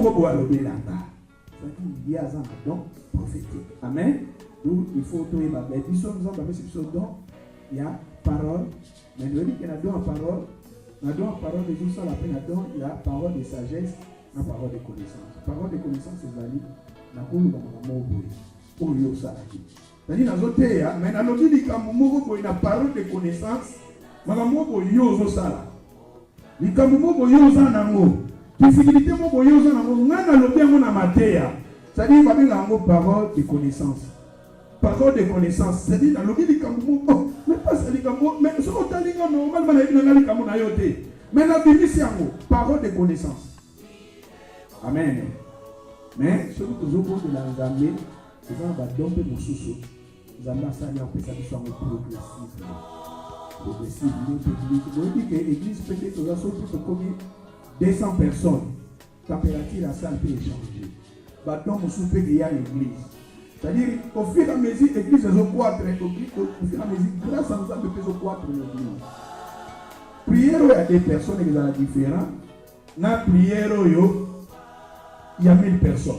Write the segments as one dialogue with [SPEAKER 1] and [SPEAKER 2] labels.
[SPEAKER 1] moko alobelanga. Il y a un don prophétique. Amen. Donc il faut tout évaluer. Nous sommes don. Il y a parole. Mais nous dit qu'il y a don en parole. La don en parole de Dieu, ça la peine à don. Il y a parole de sagesse, la parole de connaissance. Parole de connaissance, c'est valide. La parole de connaissance. Pour lui, ça. C'est-à-dire, dans l'autre pays, mais dans l'autre pays, il y a parole de connaissance. Mais dans l'autre pays, il y a ça. Il y a difficulté mo boyoza na ngana lobengo na mateya. C'est-à-dire va bien ngo parole de connaissance. Parole de connaissance, c'est-à-dire dans lobi likambo mais pas ça likambo mais ce qu'on t'a dit normalement na ibina likambo na yote. Mais na bimisi yango parole de connaissance. Amen. Mais celui que vous de la nzambe, c'est ça va domper mosusu. Nzamba ça ya pesa biso ngo progressif. Progressif, vous dit que l'église peut-être aux associations comme 200 personnes, température à salle peut changer. Bâton mon souper qu'il y a l'église. C'est-à-dire, au fur et à mesure, l'église est au 4, au fur et à mesure, grâce à nous, on peut au 4 l'église. Prière, il y a des personnes qui sont différentes. Dans la prière, il y a 1000 personnes.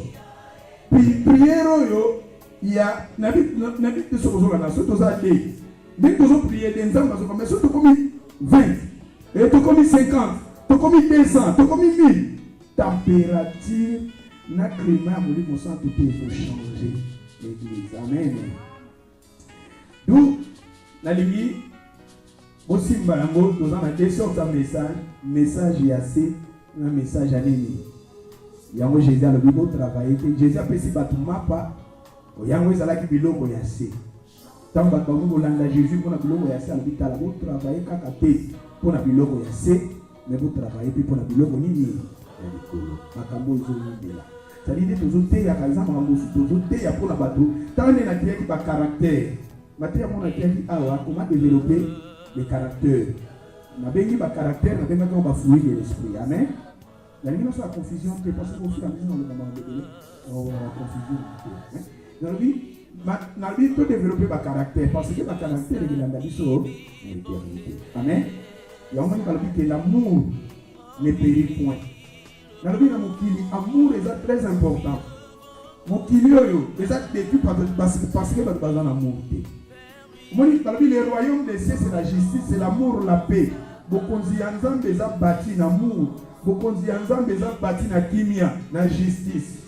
[SPEAKER 1] Puis, prière, il y a, n'habite de ce que vous avez, surtout ça, dès que vous priez des hommes, mais surtout comme 20, et tout comme 50. Tu commis 200, tu commis 1000. Température, na climat, mon sang, tout peut changer l'église. Amen. Donc, la limite, aussi, nous avons deux sortes de messages. Message assez, un message à l'ennemi. Il y a un Jésus à l'obligation de travailler. Jésus a fait si battu mapa. Il y a un Jésus qui biloko yassé. Tant que nous avons Jésus pour la biloko yassé, à l'hôpital, nous travaillons kakate pour la biloko yassé. Mais vous travaillez puis pour la biloko nini makambo ezolindela. C'est-à-dire que tout ya par exemple tout ya pour la bateau. Tant on a qui ba caractère. Matia mon a qui awa comment développer les caractères. Na bengi ba caractère, na bengi ba fruit de l'esprit. Amen. La ligne sur la confusion que parce que aussi la maison dans le moment de la confusion. Dans la vie peut développer ba caractère parce que ba caractère est dans la vie sur l'éternité. Amen. Il y a un moment que l'amour ne périt point. Dans le l'amour est très important. Mon kili est vécu parce que vous avez un amour. Le royaume des cieux, c'est la justice, c'est l'amour, la paix. Beaucoup de gens ont bâti l'amour. Beaucoup de gens ont bâti la kimia, la justice.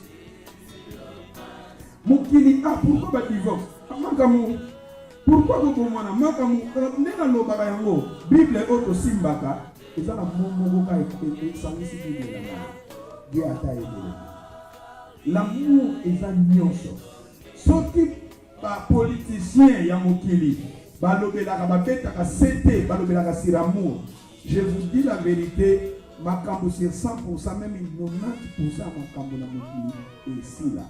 [SPEAKER 1] Mon kili a pourquoi le divorce? Pourquoi vous avez un Bible est auto simbaka. Ils ont l'amour est un nyonso. Sauf que les politiciens yamokili, je vous dis la vérité, ma cambo sur 100%, même 90% ma cambo est ici là.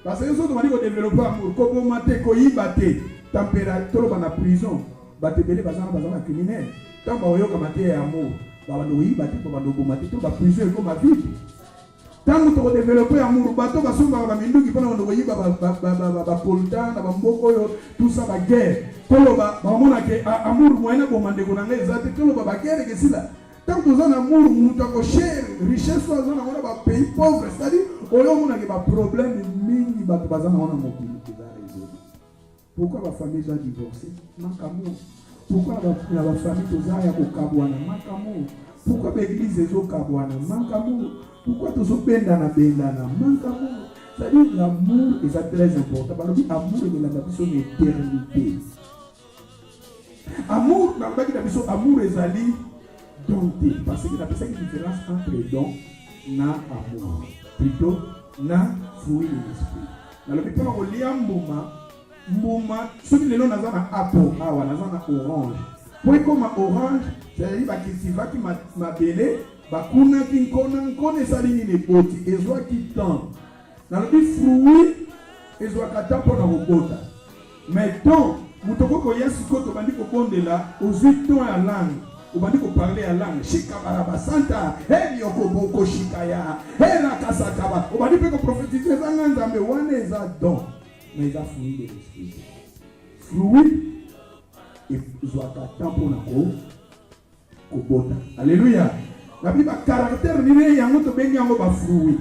[SPEAKER 1] Parce que nous avons développé l'amour. Quand on m'a dit température dans la prison, on a criminel. Quand on a dit amour, on a dit que la prison est comme la vie. Quand on a développé l'amour, on a dit tout ça, la guerre. Tant que vous avez un amour, vous avez cher, richesse, vous avez un pays pauvre, c'est-à-dire, vous avez un problème, vous avez un amour. Pourquoi la famille a divorcé? Manque amour. Pourquoi la famille a kabouana? Manque amour. Pourquoi l'église est au kabouana? Manque amour. Pourquoi tout ce bendana bendana? Manque amour. C'est-à-dire, l'amour est très important. Parce que l'amour est la mission d'éternité. Amour, l'amour est ali. Dompté, parce qu'il y a une différence entre don et amour. Plutôt, na fruit de l'esprit. Dans le pépin, on lit un mouma, celui de l'eau n'a pas apple, n'a orange. Pour comme orange, c'est-à-dire qu'il va qui m'a belé, kuna qui connaît sa ligne de beauté, et soit qui tend. Dans le fruit, et soit qui tend pour la robota. Mais donc, vous devez connaître ce que vous avez dit au là, aux 8 ans à langue. Vous m'avez parlé à langue. Shikabaraba Santa, Yokoboko Shikaya, Rakasakaba. Vous m'avez prophétiser dans mais on est à don. Mais il a fruit de l'esprit. Fruit et Zoaka Tamponako Kobota. Alléluia. La Bible caractère nini yango to bengi yango ba fruit.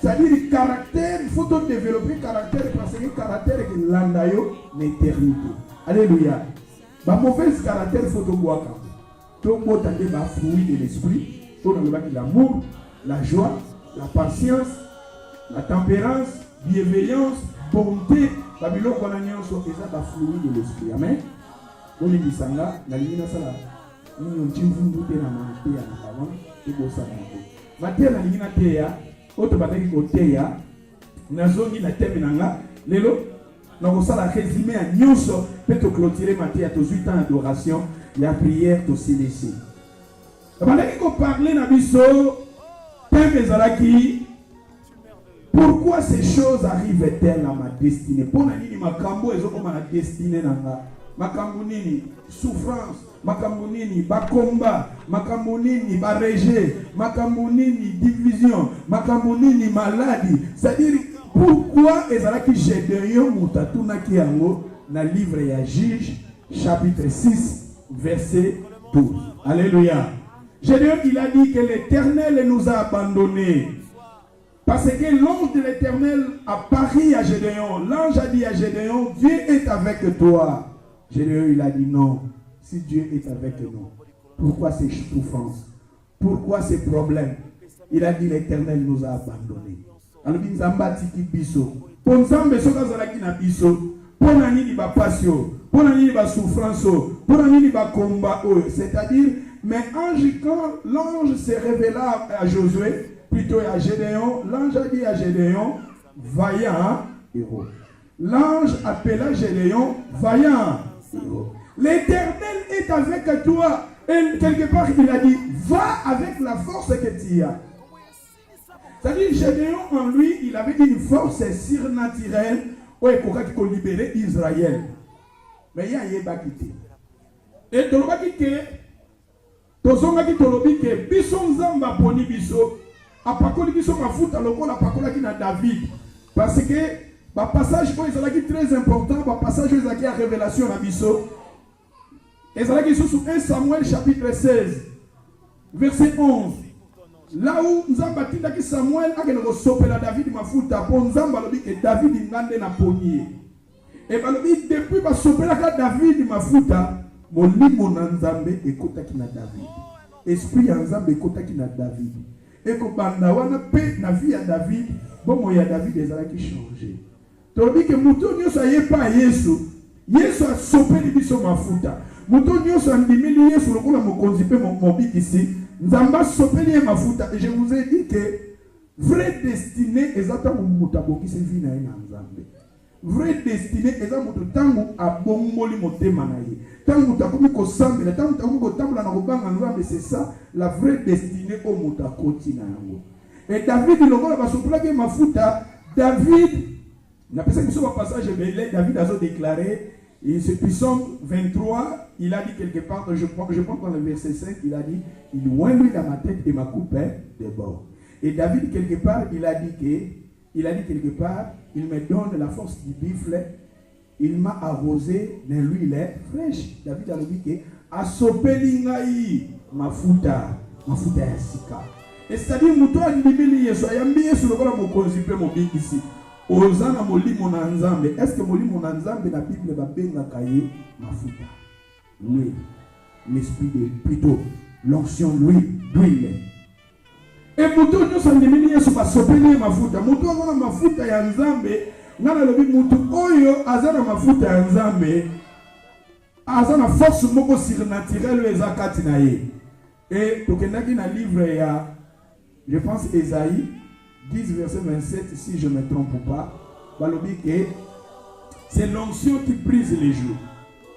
[SPEAKER 1] C'est-à-dire le caractère, il faut développer le caractère parce que le caractère est l'andayo l'éternité. Alléluia. La mauvaise caractère, il faut tout boire. Tout le monde a des fruits de l'esprit. Tout le monde a l'amour, la joie, la patience, la tempérance, bienveillance, bonté. Babylone, on a des fruits de l'esprit. Amen. On dit ça là, la ligne ça là. Nous avons dit que nous avons dit que nous avons dit que nous auto bataki koteya nazongi na teme nanga lelo na kosala résumé à nyonso pe to clôturer matin to 8 ans d'adoration la prière to célébrer bataki ko parler na biso teme zalaki pourquoi ces choses arrivent-elles à ma destinée pona nini makambo ezokoma na destinée nanga makambo nini souffrance makambo nini bakomba makambo nini barejet makambo nini division makambo nini maladie c'est-à-dire pourquoi ezalaki Gédéon mutatunaki yango na livre ya Juge chapitre 6 verset 12. Alléluia. Gédéon il a dit que l'Éternel nous a abandonnés parce que l'ange de l'Éternel apparut à Gédéon. L'ange a dit à Gédéon, Dieu est avec toi. Gédéon il a dit non. Si Dieu est avec nous, pourquoi ces souffrances? Pourquoi ces problèmes? Il a dit l'Éternel nous a abandonnés. Alors, il a dit biso. Pour nous, biso. Pour nous, ba passion. Pour nous, ba souffrance. Pour nous, ba combat. C'est-à-dire, mais quand l'ange s'est révélé à Josué, plutôt à Gédéon, l'ange a dit à Gédéon, vaillant héros. L'ange appela Gédéon, vaillant héros. L'Éternel est avec toi. Et quelque part, il a dit, va avec la force que tu as. C'est-à-dire, Gédéon en lui, il avait une force surnaturelle où il pouvait libérer Israël. Mais il y a un bakité. Et dans le bakité, tozongaki tolobi ke biso nzamba poni biso apakoli biso mafuta lokola apakolaki na David parce que ba passage ko ezalaki très important ba passage ezalaki à révélation na biso. Ezalaki sous 1 Samuel chapitre 16 verset 11. Là où Nzamba tindaki Samuel akene ko sopela David mafuta po Nzamba lobi ke David ngande na ponier. Et balobi depuis ba sopela ka David mafuta molimo na Nzambe ekotaki na David. Esprit ya Nzambe ekotaki na David. Et ko banda wana pe na vie ya David, bomo ya David ezalaki changer. Tolobi ke muto nyoso ayepa Yesu, Yesu a sopeli biso mafuta. Muto nyoso andimeli Yesu lokola mokonzi pe mobikisi, Nzamba sopeli mafuta. Et je vous ai dit que vraie destinée ezata muta bokisi vie na Nzambe. Vraie destinée eza muto tangu abongoli motema na ye. Tangu takomi ko sambela, tangu takomi ko tambola na kobanga Nzambe, c'est ça la vraie destinée au muta koti na yango. Et David lokola basopelaki mafuta, David n'a pas que ce passage belé, David a déclaré, et ce psaume 23, il a dit quelque part, je prends dans le verset 5, il a dit, il oint lui dans ma tête et ma coupe des bords. Et David, quelque part, il a dit quelque part, il me donne la force du buffle, il m'a arrosé de l'huile fraîche. David a dit que, asopelingai mafuta ya sika. Et c'est-à-dire, mouton a dit, yambi yesu lokola mokonzi pe mobiki ici. Ozana molimo na Nzambe. Est-ce que molimo na Nzambe na Bible va benga kaye mafuta? Oui. L'esprit de plutôt l'onction d'huile. Et muto nyoso ndimini Yesu basopeli mafuta. Muto azana mafuta ya Nzambe, ngana lobi mutu oyo azana mafuta ya Nzambe. Azana force moko surnaturelle ezakati na ye. Et tokendaki na livre ya je pense Esaïe 10 verset 27, si je ne me trompe pas, balobi que c'est l'onction qui brise les jours.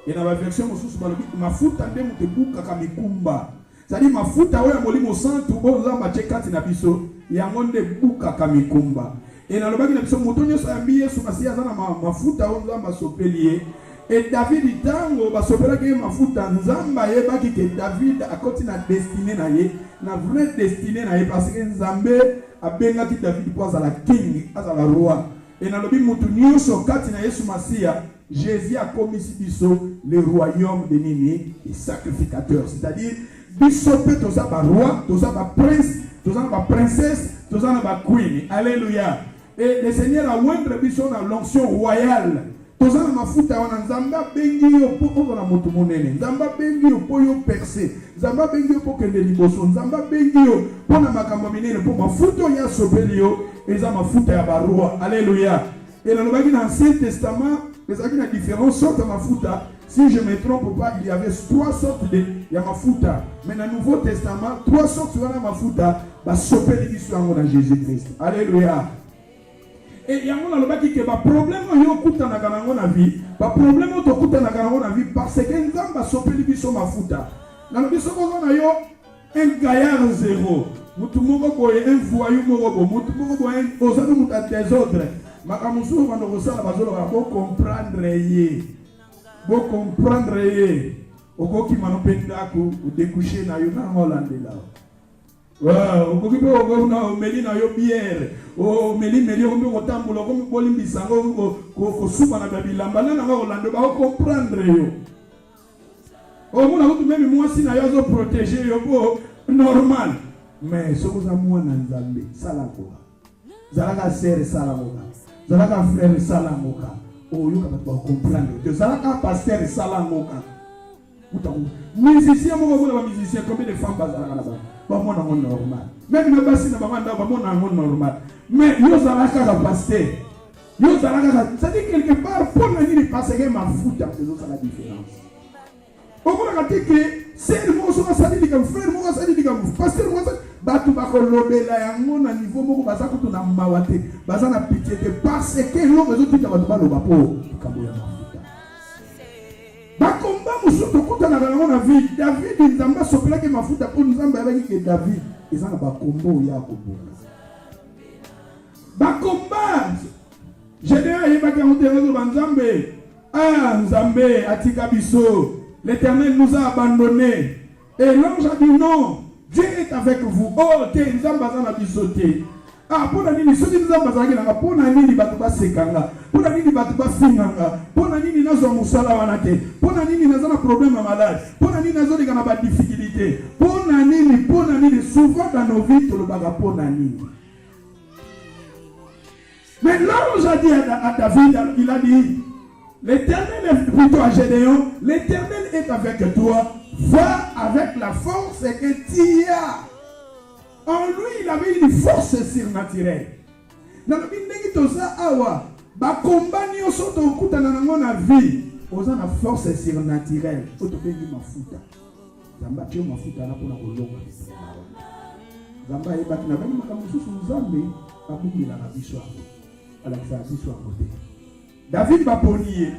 [SPEAKER 1] Et dans la version mosusu balobi mafuta nde mutebuka kamikumba. C'est-à-dire mafuta oya molimo santu boza machekati na biso yango nde buka kamikumba. Et dans le baki na biso mutonyo sa yambi Yesu masi azana mafuta onza masopeli. Et David tango basopela ke mafuta Nzamba yebaki ke David akoti na destinée na ye, na vraie destinée na ye parce que Nzambe abengaki David pour la king, azala roi. Et dans le but mutu nyonso kati na Yesu Masia, Jésus a commis biso le royaume de Nini et sacrificateur. C'est-à-dire bisope toza ba roi, toza ba prince, toza ba princesse, toza ba queen. Alléluia. Et le Seigneur a oindre biso na l'onction royale. Toza na mafuta wana nzamba bengi yo po na moto monene. Nzamba bengi yo po yo percer. Nzamba bengi yo po kende liboso. Nzamba bengi yo po na makambo minene po mafuta ya sopeli yo eza mafuta ya ba roi. Alléluia. Et dans l'Ancien Testament, il y a différentes sortes de mafuta. Si je ne me trompe pas, il y avait 3 sortes de mafuta. Mais dans le Nouveau Testament, 3 sortes de mafuta. Bah, sopeli biso dans Jésus-Christ. Alléluia. Et il y a un problème dans la vie. Un problème dans la vie parce que nous avons sopeli biso mafuta. Dans le biso un gaillard zéro. Mutu moko boye un voyou moko bo. Mutu moko boye osano muta désordre. Makamusu bando kosala bazolo ba comprendre ye. Bo comprendre ye. Okoki manopenda ko découcher na yo na Hollande là. Wow, okoki pe okona omeli na yo bière. O meli ko tambulo ko bolimbisa ko suba na bilamba na Hollande ba comprendre yo. O mona ko même moi si na yo zo protéger yo po normal. Mais ce que vous avez dit, Nzambe, salamoka. Zalaka sœur salamoka. Zalaka frère salamoka. Oh, vous pouvez comprendre. Zalaka pasteur salamoka. Musicien, moi, musicien, combien de femmes bazalaka là-bas? Bah, moi, dans mon normal. Même le bassin, bah, moi, dans mon normal. Mais, yo zalaka pasteur. Yo zalaka, ça dit quelque part, pour venir passer, ma foute, c'est la différence. Au moins, on a dit que c'est le mot sur la salle, frère, moi, ça dit que pasteur, moi, batu bakolobela yango na niveau moko bazako to na mawate bazana pitié parce que l'homme zo tuta batu baloba po kambo ya mafuta bakomba musuto kutana na vie David nzamba sopela ke mafuta po nzamba yabaki ke David ezana bakombo ya kobona bakomba Gédéon yebaki onterezo banzambe nzambe atika biso l'Éternel nous a abandonnés et l'ange a dit non. Dieu est avec vous. Oh, t'es nzambazana bisoté. Ah, pour la nini, soki nzambazana na pour la nini batuba sekanga. Pour la nini batuba finganga. Pour la nini nazo musala wanate. Pour la nini nazo na problème malade. Pour la nini nazo na ba difficulté. Pour la nini souvent dans nos vies tout le baga pour la nini. Mais l'ange a dit à David, il a dit l'Éternel est plutôt à Gédéon, l'Éternel est avec toi. Va avec la force que tu as. En lui, il avait une force surnaturelle. Dans le bindegi toza awa, ba combat ni osoto okuta na ngona vie, oza na force surnaturelle. Oto bengi mafuta. Zamba tio mafuta na pona kolonga. Zamba ebaki na bani makamususu nzambe abumila na biso ako. Ala kisa biso ako te. David ba ponier.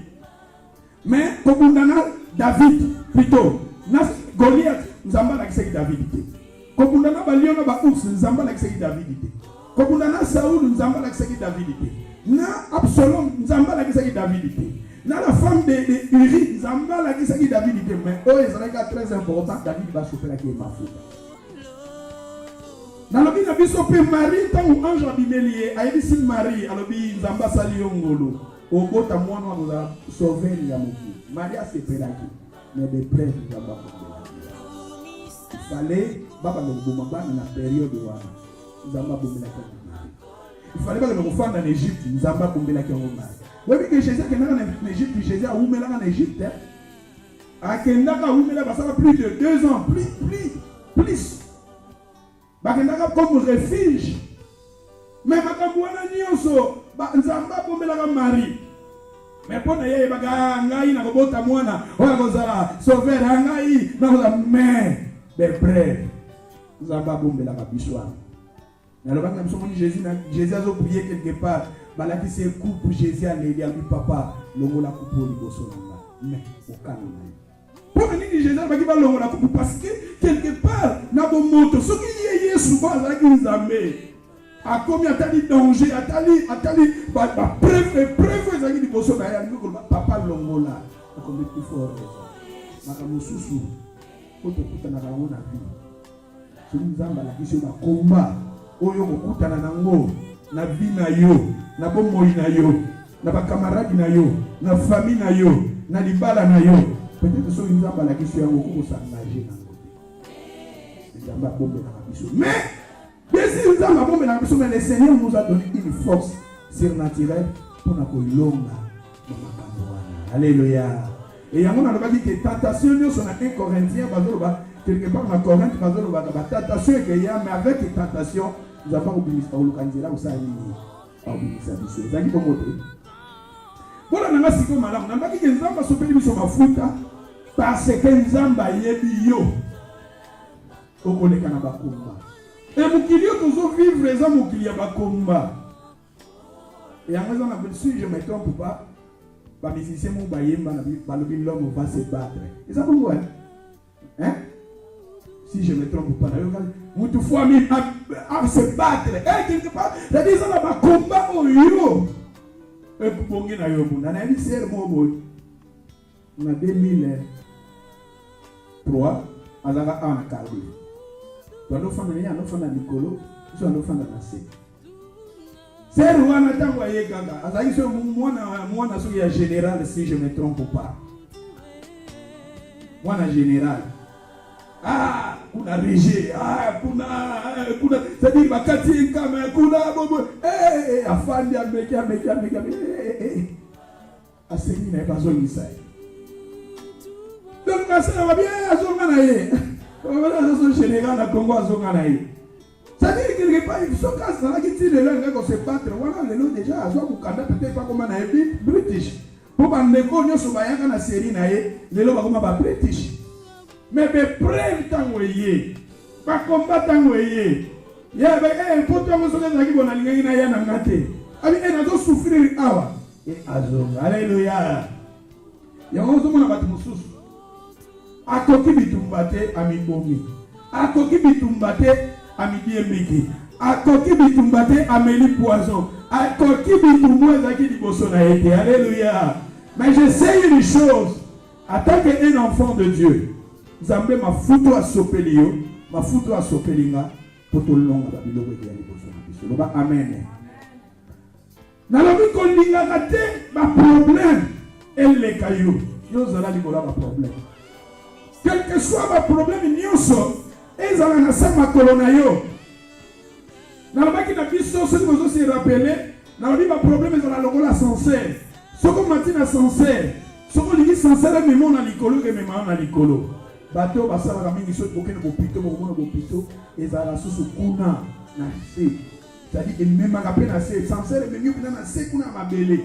[SPEAKER 1] Mais kobundana David plutôt na Goliath nzamba la kisaki David te. Kobundana ba lion ba ours nzamba la kisaki David te. Kobundana Saoul nzamba la kisaki David te. Na Absalom nzamba la kisaki David te. Na la femme de Uri nzamba la kisaki David te. Mais oh Israël très important, David va choper la qui est mafuta. Dans le bin biso pe Marie tant ou ange abimelié ayebisi Marie alobi nzamba sali yongolo. Obota mwana wa sauver ya moki. Marie a sepelaki. Mais des prêtres il fallait baba ngoma bana na période wana nzamba bombela ka il fallait baba ngofanda en Égypte nzamba bombela ka ngoma webi que Jésus qui est en Égypte Jésus a oumela en Égypte a kendaka oumela basala plus de 2 ans plus bakendaka comme refuge mais makambo wana nyonso nzamba bombela ka Marie. Mais pour na yeye baga ngai na kobota mwana oya kozala sauver ngai na kozala mais des prêtres nzamba bombela ka biswa na lobanga biso moni Jésus a prié quelque part balaki se coupe Jésus a lelia lui papa longola coupe liboso nanga mais okana na pour nini Jésus baki ba longola coupe parce que quelque part na bo moto soki yeye Yesu ba zaki nzambe a combien atali danger atali ba preuve ezaki liboso na ya ndiko papa longola akombe plus fort makamususu otokutana nango na vie soki nzamba lakisi ba komba oyo kokutana nango na vie na yo na bomoi na yo na bakamaradi na yo na famille na yo na libala na yo peut-être soki nzamba lakisi yango kokosangaje nango Mais, bien sûr, mais le Seigneur nous a donné une force surnaturelle pour nous longa. Alléluia. Et il y a un qui dit que tentation, nous sommes en 1 Corinthiens, quelque part dans Corinthe, tentation qu'il y a, mais avec tentation, nous avons oublié là où ça a été. Voilà, nous avons dit que madame, nous avons dit que nous avons sopeli biso mafuta parce que nous avons yebi yo. Okoleka na bakomba. Et mukili yo tozo vivre eza mukili ya bakomba. Et en raison de si je me trompe pas, les musiciens m'ont baillé, l'homme va se battre. Et ça pourquoi? Hein? Si je me trompe pas, vous faut à se battre. Et quelque part, la disant là, combat au yo. Et pour bonner na yo, on a dit c'est mon on a 2003, à la en Calvi. Dans nos familles, à nos familles Nicolo, nous sommes nos familles nassées. C'est Rwanda tango yekanga. Azaïso moi na souya général si je me trompe pas. Moi na général. Ah, kuna régé. Ah, kuna c'est-à-dire bakati kama kuna bobo. Eh, afandi ameki. Aseni na bazo misai. Donc ça va bien azonga na ye. On général na Congo azonga na ye. C'est-à-dire quelque part, il faut que si les gens se battent, voilà, les gens déjà, ils ont peut-être pas comme un British. Pour que les gens soient dans la série, les gens sont British. Mais preuve tant que pas combat tant que il y a pour toi, vous avez dit qu'on a ligné na yana ngate. Abi ena zo souffrir awa. Et azonga. Alléluia. Il y a un moment où on a battu mususu. Akoki bitumbate amibomi. Akoki bitumbate Amidi Mbiki. Akoki bitumbate Amélie Poison. Akoki bitumbo ezaki liboso na été. Alléluia. Mais je sais une chose. En tant qu'un enfant de Dieu, Zambé ma photo à sopelio, ma photo à sopelinga, pour tout le long de la Bible qui est liboso na biso. Amen. Nalobi kolinga kate ma problème elle kayo. Yo zala libola ma problème. Quel que soit ma problème nyonso. Et ça na sama kolona yo. Na baki na biso ce que vous se rappeler, na li ba problème za la longola sincère. Soko matina sincère. Soko lingi sincère mais mon na likolo ke mais na likolo. Bato basala ka mingi so kokene bopito bokona bopito et ça la susu kuna na se. C'est-à-dire et même ka pe na se sincère mais mieux na se kuna mabele.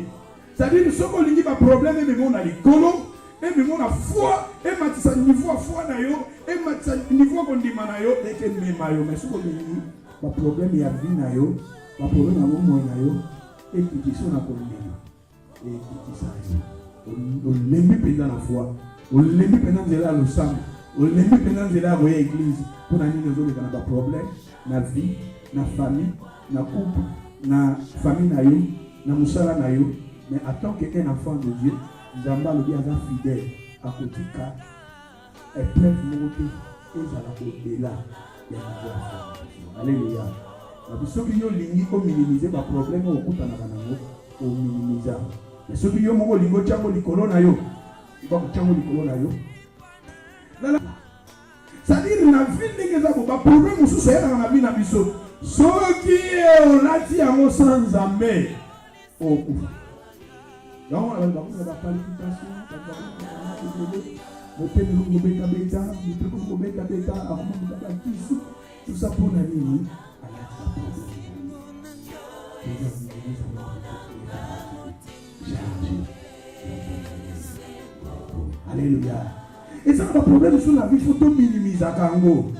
[SPEAKER 1] C'est-à-dire soko lingi ba problème mais mon na likolo. Et même on a foi, et matisa niveau foi na yo, et matisa niveau kondima na yo, et que même yo, mais ce qu'on dit, ma problème y a vie na yo, ma problème à mon na yo, et qui sont na kondima, et qui ça on l'aime pendant la foi, on l'aime pendant le sang, on l'aime pendant la église, pour n'ani nous autres dans des problèmes, na vie, na famille, na couple, na famille na yo, na musala na yo, mais en tant qu'un enfant de Dieu. Zamba le bien fidèle à côté car épreuve monter et ça la côté là alléluia la biso qui yo lingi ko minimiser ba problème au kuta na banango au minimiser mais ceux qui yo mo lingo chango likolo na yo ba chango likolo na yo ça dire na vie ndenge za ba problème mususu ya na vie na biso soki e olati yango sans Nzambe au kufa. Donc, on a la qualification, tout ça pour la nuit. Alléluia. Et ça, le problème sur la vie, il faut tout minimiser à Kango.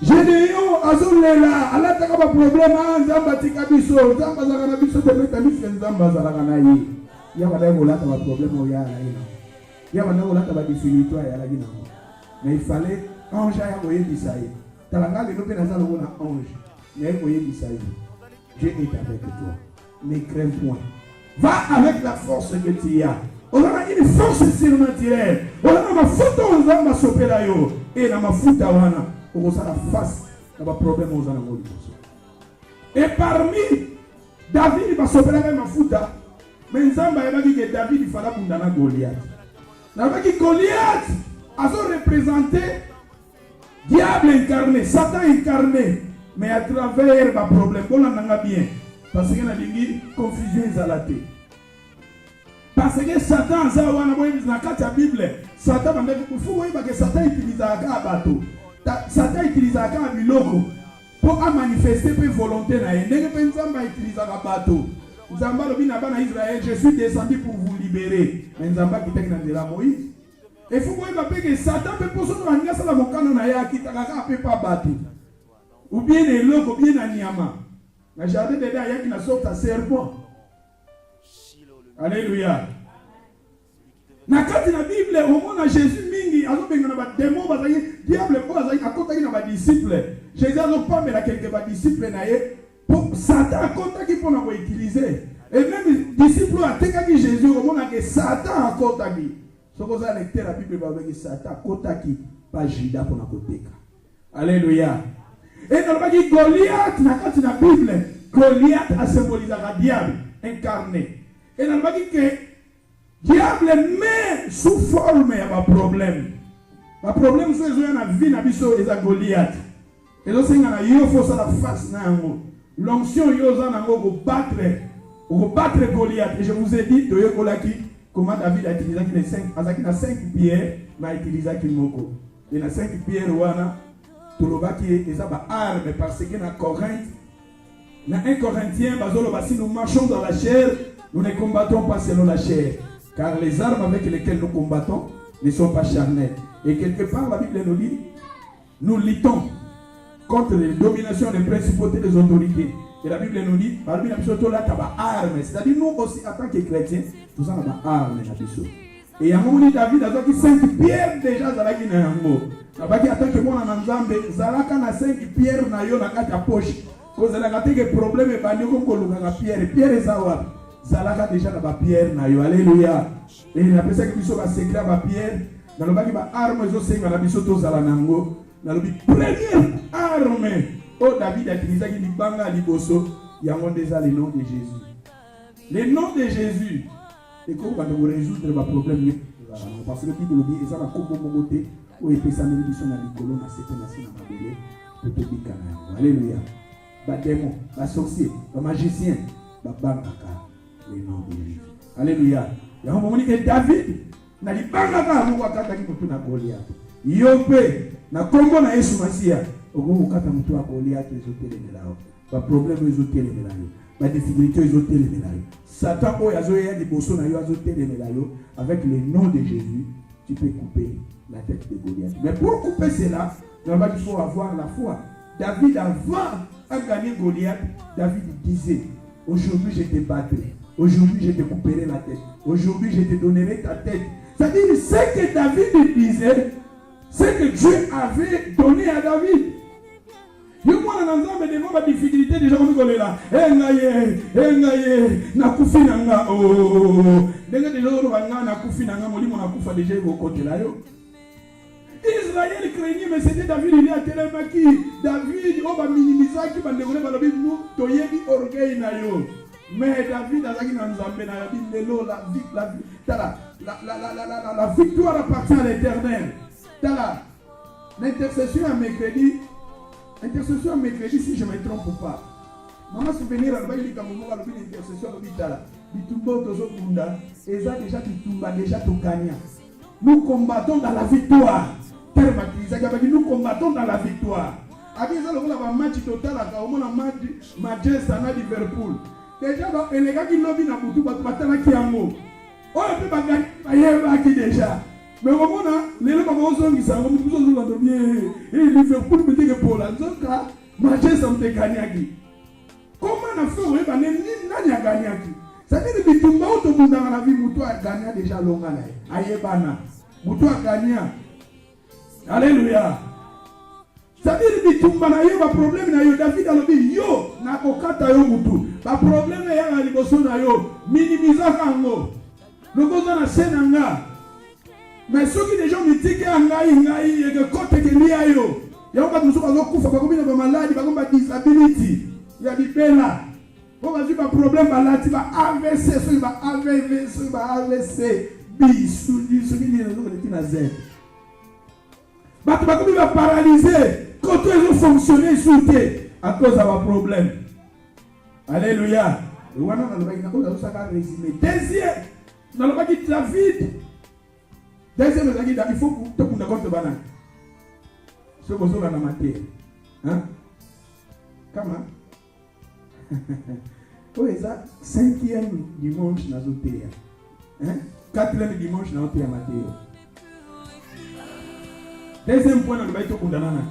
[SPEAKER 1] Généo, Azolela, Allah n'a pas de problème, Zamba Tikabiso, Zamba Zaganabiso, de Metamifian Zamba Zaraganaï. Il y a des problèmes au Yara. Il y a des difficultés à la Guinée. Mais il fallait ange à envoyer d'Isaïe. Talanga, les noms de ange. Il y a envoyé d'Isaïe. Dieu est avec toi. Ne crains point. Va avec la force que tu as. On a une force surnaturelle. On a ma photo aux âmes à sauver là. Et dans ma photo, on a la face. On a problème aux âmes. Et parmi David, il va sauver la même photo. Mais Nzamba a dit que David il fallait condamner Goliath. Goliath a représenté Diable incarné, Satan incarné, mais à travers ma problème, on en a bien. Parce qu'il y a une confusion exalatée. Parce que Satan, dans la Bible, Satan utilise un bateau. Satan utilise un biloko pour manifester sa volonté. Satan utilise un bateau. Zamba lobi na bana Israël, je suis descendu pour vous libérer. Mais Zamba qui était dans la Moïse. Et faut voir que Satan peut poser dans la sala mokano na ya kitaka peut pas battre. Ou bien les logos, ou bien na nyama. Na jardin de là, il y a qui na sorte à serpent. Alléluia. Na kati na Bible, au moment na Jésus mingi, azo benga na ba démon bazaki, diable ko azaki akotaki na ba disciple. Jésus azo pamela quelque ba disciple na ye. Pour Satan a contacté pour nous utiliser. Et même les disciples ont attaqué Jésus au moment que Satan a contacté. Ce que vous avez lecté la Bible avec Satan a contacté pas Judas pour nous contacter. Alléluia. Et dans le dit Goliath, dans la Bible, Goliath a symbolisé le diable incarné. Et dans le dit que diable met sous forme de problème. Le problème c'est que la vie n'a pas de Goliath. Et donc c'est que il faut ça la face na l'onction yoza nango go battre Goliath. Et je vous ai dit comment David a utilisé les 5 azaki na 5 pierres na utilisé ki moko. Et na 5 pierres wana tolobaki eza ba arme parce que na Corinthe na 1 Corinthiens bazolo basi nous marchons dans la chair, nous ne combattons pas selon la chair car les armes avec lesquelles nous combattons ne sont pas charnelles. Et quelque part la Bible nous dit nous luttons contre les dominations des principautés des autorités. Et la Bible nous dit, c'est-à-dire nous aussi, en tant que chrétiens, nous avons des armes. Et il y a un moment David a dit 5 pierres déjà, il y a en tant que moi, il y a 5 pierres dans la poche. Quand il y a des problèmes, il y a des pierres. Pierre et Zawar, Zalaka déjà dans la pierre. Alléluia. Et il y a personne qui sont secret à la pierre. Dans le bas, il y a des armes, il y a des armes. Dans le première arme, oh David a utilisé qui banga liboso, il y a déjà le nom de Jésus. Le nom de Jésus, et comment on va résoudre le problème? Parce que la Bible dit, ils ont un combo mogoté, où ils peuvent s'amener sur la licolo, na sepe na sina mabele, pour te dire alléluia. Ba démon, ba sorcier, ba magicien, ba bangaka, le nom de Jésus. Alléluia. Il y a un moment que David n'a dit bangaka, mon wakata qui peut na Goliath. Yope. Na kombo na Yesu Masia ogomo kata mtu wa Goliath ezotelemela yo ba problème ezotelemela yo ba difficulté ezotelemela yo Satan oyo azoya liboso na yo azotelemela yo avec le nom de Jésus tu peux couper la tête de Goliath. Mais pour couper cela il faut avoir la foi. David avant à gagner Goliath, David disait aujourd'hui je te battrai, aujourd'hui je te couperai la tête, aujourd'hui je te donnerai ta tête. C'est-à-dire ce que David disait, c'est que Dieu avait donné à David. Yo mwana na nzambe devant ma difficulté déjà comme kolela. Engaye na kufi nanga oh. Ndenge déjà ro banga na kufi nanga molimo na kufa déjà ko kotela yo. Israël craignait mais c'était David il a tellement qui David on va minimiser qui bande ko balobi nous toyebi orgueil na yo. Mais David azaki na nzambe na Bible lelo la victoire appartient à l'Éternel. L'intercession à mercredi, si je ne me trompe pas. Maman souvenir à l'intercession à l'hôpital. Nous combattons dans la victoire. Nous combattons dans la victoire. Match total à Liverpool. Déjà, les gars qui lobby dans le bout, déjà. Mais au moment où les gens qui sont bien, Liverpool me dit que pour la zone, Manchester a gagné. Comment on a fait pour gagner? N'a gagné. C'est-à-dire que tout le monde dans la vie, Moutou a gagné déjà longtemps. Ayebana, Moutou a gagné. Alléluia. C'est-à-dire que tout le monde a eu un problème. David a dit yo, na kokata yo Moutou. Le problème est à l'immotion na yo, minimiser kango. Le besoin na senanga. Mais ceux qui déjà me disent que que côté que lié yo, il y a pas de choses à kufa, pas comme une maladie, pas comme une disability, il y a des bella. On va dire pas problème maladie, va AVC, ça va AVC, ça va AVC, bis, celui qui est dans le Z. bato bakomi ba paralysé quand ils ont fonctionné sur terre à cause de un problème. Alléluia. Et voilà, on a résumé. Deuxième, on a dit David. Deuxième, on a dit il faut que tout le monde compte banane. Ce que vous avez maté. Hein? Comment? Oui, ça, 5e dimanche dans le terre. Hein? 4e dimanche dans le terre maté. Deuxième point, on a dit tout le monde.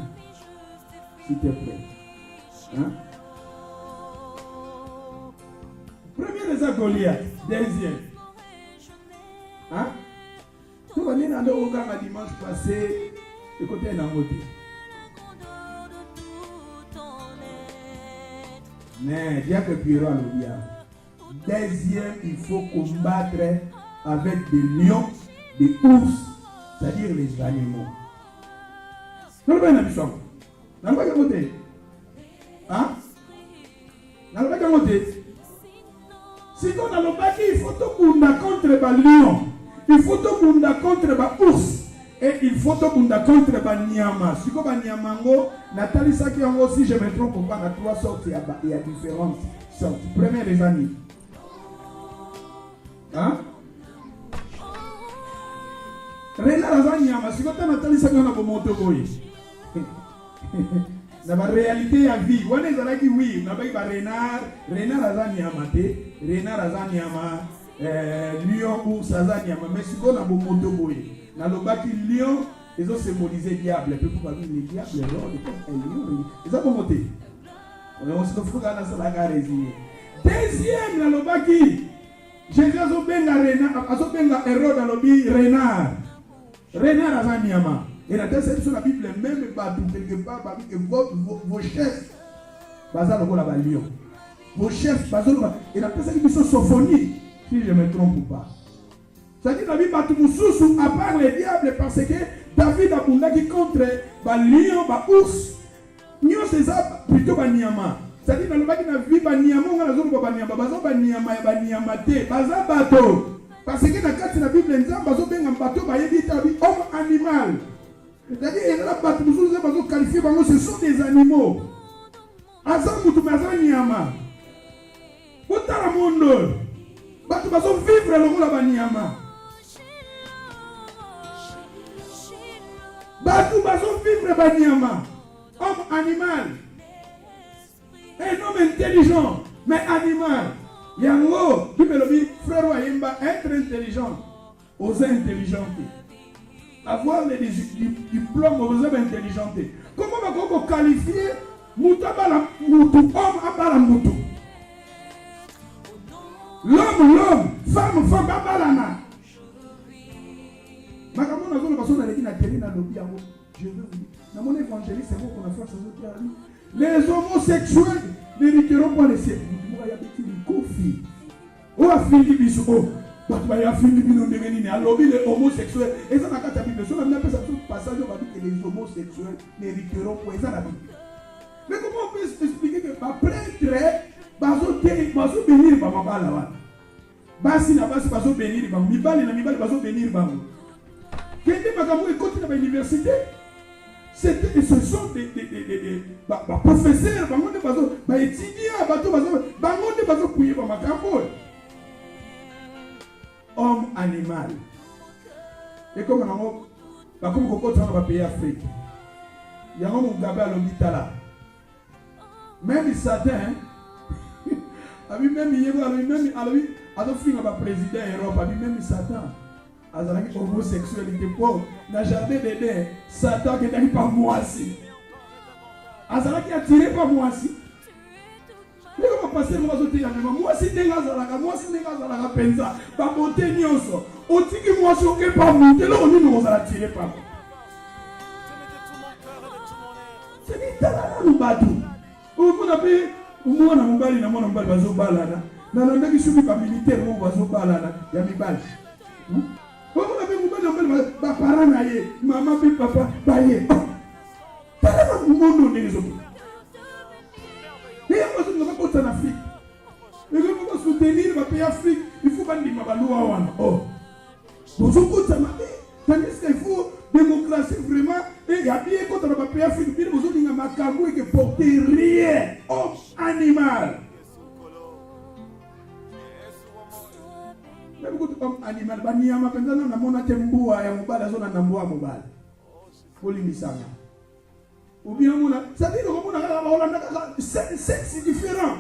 [SPEAKER 1] S'il te plaît. Hein? Premier les Goliath, deuxième. Hein? Nous allons aller au Ghana dimanche passé, écoutez un côté. Mais diable Pierrot a le bien. Deuxième, il faut combattre avec des lions, des ours, c'est-à-dire les animaux. Nous allons aller à dans le côté. Hein? Dans le côté. Si on a le baki, il faut tout bunda contre les lions. Il faut tout bunda contre les ours. Et il faut tout bunda contre les nyama. Si on a nyamango, Nathalie Saki aussi, je me trompe pas, il y a 3 sortes, il y a différentes sortes. Première les amis. Hein? Renard a nyama. Si on a Nathalie Saki, on a un moto boy. Dans la réalité à vie, on est là qui oui, on a pas renard a nyama té, renard a nyama, lion ou sazanyama, mais si on a un moto boy, dans le bas qui lion, ils ont symbolisé diable, peu pour les diables, lion, ils ont monté. On se trouve dans la gare. Deuxième, dans le bas qui, Jésus a benga renard, a benga héros dans le bi renard a nyama. Et la deuxième sur la Bible, même quelque part, que vos chefs, vos chefs, et la deuxième qui sont sophonie, si je ne me trompe pas. C'est-à-dire que la Bible, à part les diables, parce que David a boundaki contre les lions, les ours, nous c'est ça plutôt les niama. C'est-à-dire que la Bible, les niama, on a les autres les niama, parce que dans la Bible, les gens ont bateau, homme animal. C'est-à-dire que ce sont des animaux. Azamutuma Otara Mondo. Batu baso vivre le rôle Banyama. Batu baso vivre Banyama. Homme animal. Un homme intelligent, mais animal. Yango, frère Wayemba, être intelligent, oser intelligent. Avoir les diplômes aux hommes intelligents. Comment on va qualifier Moutabala Moutou, homme Abala Moutou? L'homme, femme, Babalana. Makamon a zone parce qu'on a dit la télé dans le piano. Je veux vous dire, dans mon évangéliste, c'est bon qu'on a fait ça. Les homosexuels n'hériteront pas les siècles. Vous voyez, il y a des conflits. Où a fini Bissou? Les homosexuels, et ça n'a pas été Bible. On a appelé ça tout passage, on va dire que les homosexuels n'hériteront pas. Mais comment on peut expliquer que les prêtres, ils vont bénir les gens? Basi na basi bazo bénir bango, mibali na mibali bazo bénir bango. Kende makambo ekoti na université. Ce sont des professeurs, bango ne bazo ba étudiants, bango ne bazo kuye ba makambo. Homme animal. Et comme on va comme on dans le pays Afrique. Il y a un Mugabe à l'hôpital. Même Satan, même président Europe, même Satan, avec homosexualité pauvre, dans le jardin d'Éden, Satan qui n'est pas moi aussi. Azala qui a tiré par moi aussi. Mais comment passer moi aussi, moi aussi, moi pensa, pas monter nyonso. On dit que moi je suis pas monter, là on dit nous allons tirer par moi. C'est dit là nous badou. On a payé moi na mbali na mwana mbali bazo balana. Na ndaki subi pa militaire mo bazo balana ya mibali. On a payé mbali ba parana ye, maman bi papa ba ye. Tala monde on les autres. Et on va se mettre en Afrique. Et on va soutenir le pays Afrique. Il faut pas dire que oh. Tandis qu'il faut démocratie vraiment. Et ya bien quand on a pas fait bien vous avez un macaco qui porte rien homme animal. Même quand homme animal ba niama penza na mona tembua ya mobala zona na mboa mobala. Polimisanga. Ou bien mona ça dit comme on a Holanda sexe différent.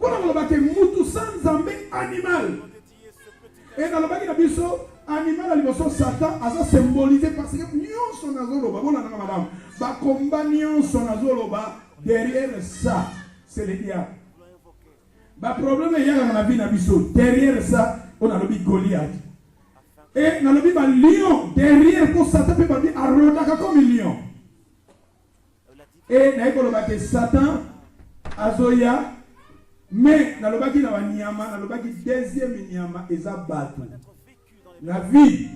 [SPEAKER 1] Voilà on va que mutu sans zambe animal. Et dans le baki na biso animal à l'émotion Satan a symbolisé parce que nous sommes dans le bas. Voilà madame. Ba combat nous sommes dans le bas. Derrière ça, c'est le diable. Le problème est dans la vie na biso. Derrière ça, on a le big Goliath. Et dans le big lion, derrière pour Satan peut pas dire arrodaka comme un lion. Et dans le bas Satan azoya. Mais dans le bas qui na niama, dans le bas qui deuxième niama ezabatu. La vie,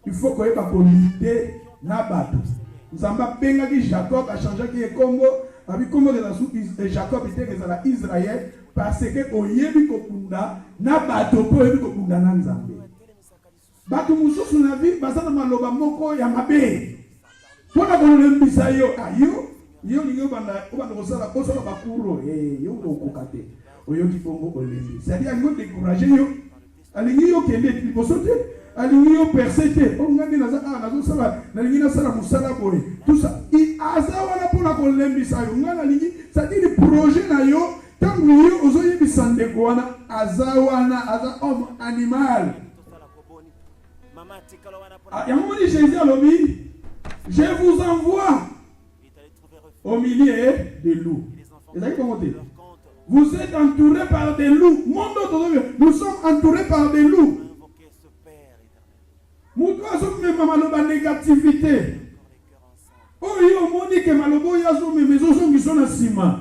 [SPEAKER 1] il faut qu'on ait pas lutter na bateau. Nous avons pas que Jacob a changé qui est Congo, avec Congo de Jacob était que Israël parce que au yebi kokunda na bateau pour yebi kokunda na Nzambe. Bateau mususu na vie basana maloba moko ya mabe. Pona ko lembisa yo ayo yo lingo banda kosala bakuro yo okokate. Oyo ki Congo olembi. C'est-à-dire ngo décourager yo. Alingi yo kende libosote. Alingi yo persété. On ngandi na za nazo sala na lingi na sala musala boy. Tout ça. I azawana pona ko lembisa yo. Ngana lingi c'est-à-dire le projet na yo tangu yo ozoye bisande ko wana azawana aza homme animal. Yamoni Jésus alobi je vous envoie au milieu des loups. Vous êtes entourés par des loups. Nous sommes entourés par des loups. Nous devons même la négativité. Oh, yo moni que malobo yazo me maison qui sont en ciment.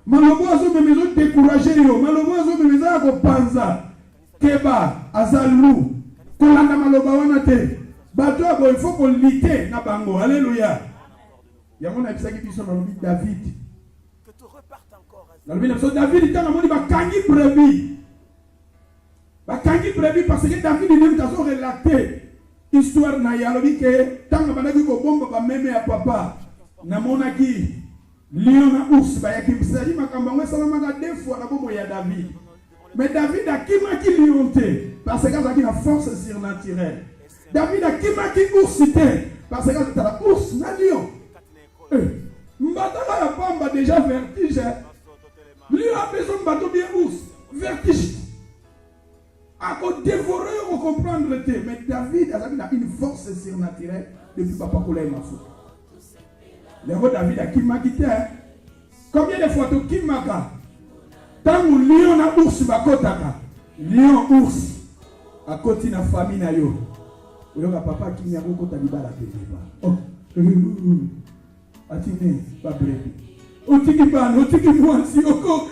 [SPEAKER 1] Malobo yazo me maison découragé yo. Malobo yazo me maison ko panza. Keba azalou. Kolanda maloba wana te. Bato il faut qu'on lutte na bango. Alléluia. Yamona bisaki biso na lobi David. Dans le David, il a dit Bakangi brebis. Bakangi brebis parce que David il a relaté l'histoire na yalobi que tant que bandaki ko bomba ba meme ya papa na monaki lion na ours ba yaki bisali makamba ngwe salama deux fois na bombo ya David. Mais David a kimaki lion te parce que ça qui la force surnaturelle. David a kimaki ours te parce que ça la ours na lion. Mbatala ya pamba déjà vertige. Lui a besoin de bateau bien ours, vertige. À dévorer, on comprendre le thé. Mais David a une force surnaturelle depuis papa Koula et Mafou. Le roi David a kimakité. Combien de fois tu kimaka? Tant que lion a ours bakotaka. Lion ours. À côté de la famille na yo. Oyo ka papa qui n'a pas kota libala peba. Oh. Atine pas brevi. Otiki ban, otiki mwansi oko.